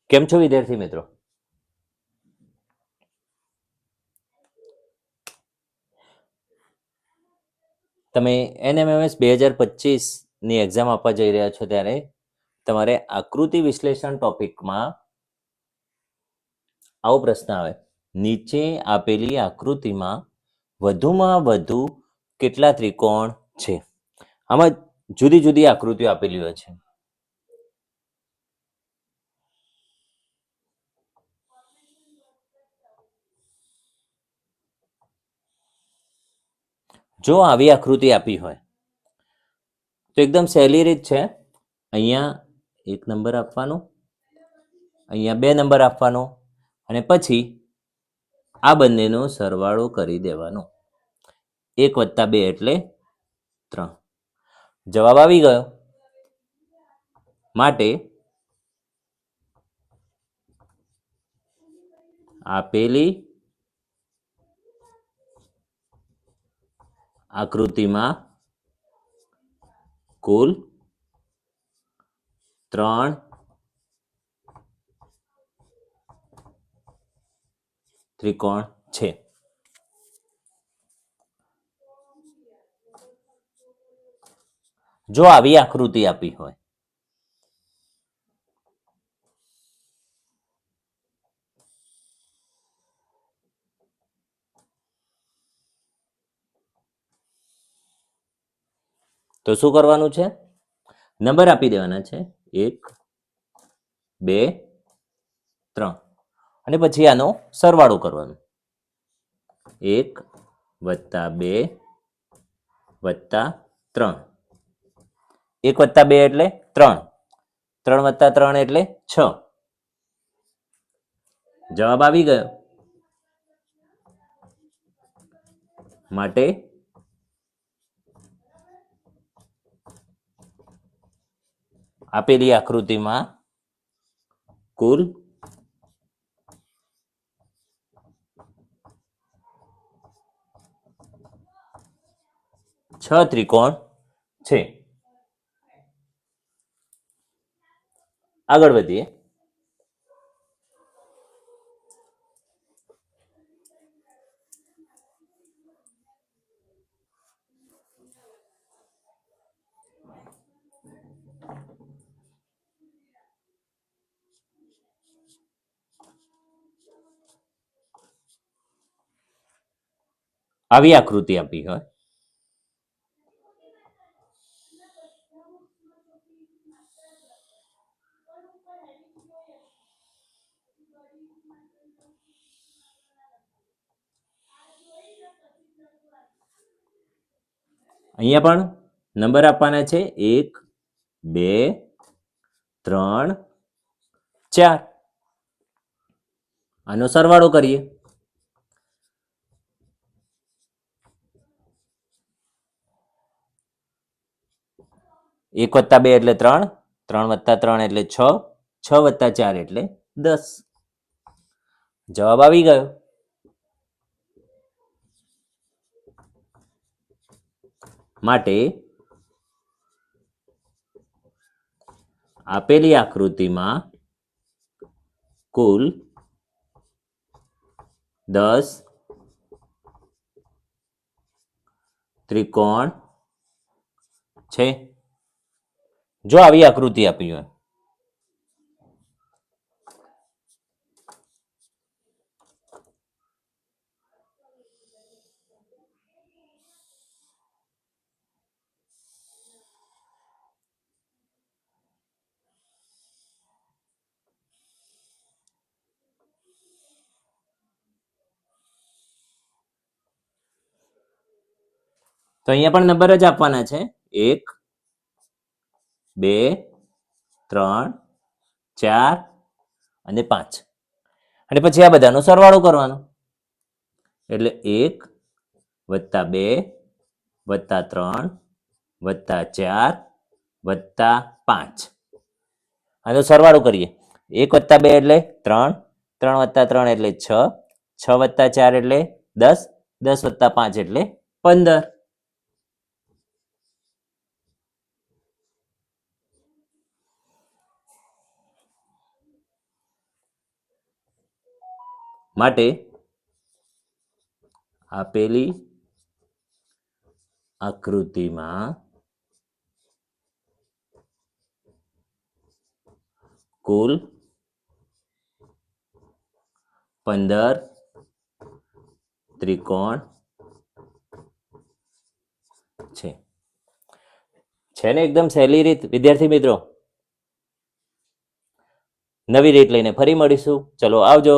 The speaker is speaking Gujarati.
કેમ છો વિદ્યાર્થી મિત્રો? તમે NMMS 2025ની એક્ઝામ આપવા જઈ રહ્યા છો ત્યારે તમારે આકૃતિ વિશ્લેષણ ટોપિકમાં આવો પ્રશ્ન આવે, નીચે આપેલી આકૃતિમાં વધુમાં વધુ કેટલા ત્રિકોણ છે? આમાં જુદી જુદી આકૃતિઓ આપેલી હોય છે. જો આવી આકૃતિ આપી હોય તો એકદમ સહેલી રીત છે. અહીંયા 1 નંબર આપવાનો, અહીંયા 2 નંબર આપવાનો અને પછી આ બંનેનો સરવાળો કરી દેવાનો. 1 + 2 એટલે 3. જવાબ આવી ગયો. માટે આપેલી આકૃતિમાં કુલ 3 ત્રિકોણ છે. જો આવી આકૃતિ આપી હોય તો શું કરવાનું છે? નંબર આપી દેવાના છે 1, 2, 3 અને પછી આનો સરવાળો કરવાનો. 1 + 2 + 3. 1 + 2 એટલે 3. 3 + 3 એટલે 6. જવાબ આવી ગયો. માટે આપેલી આકૃતિમાં કુલ 6 ત્રિકોણ છે. આગળ વધીએ. આવી આકૃતિ આપી હોય અહીંયા પણ નંબર આપવાના છે 1, 2, 3, 4. આનો સરવાળો કરીએ. 1 + 2 એટલે 3, 3 + 3 એટલે 6, 6 + 4 એટલે 10. જવાબ આવી ગયો. માટે આપેલી આકૃતિમાં કુલ 10 ત્રિકોણ છે. જો આવી આકૃતિ આપી હોય તો અહીંયા પણ નંબર જ આપવાના છે 1, 2, 3, 4 અને 5 અને પછી આ બધાનો સરવાળો કરવાનો. એટલે 1 + 2 + 3 + 4 + 5. આનો સરવાળો કરીએ. 1 + 2 એટલે 3, 3 + 3 એટલે 6, 6 + 4 એટલે 10, 10 + 5 એટલે 15. માટે આપેલી આકૃતિમાં કુલ 15 ત્રિકોણ છે ને એકદમ સહેલી રીત. વિદ્યાર્થી મિત્રો, નવી રીત લઈને ફરી મળીશું. ચલો આવજો.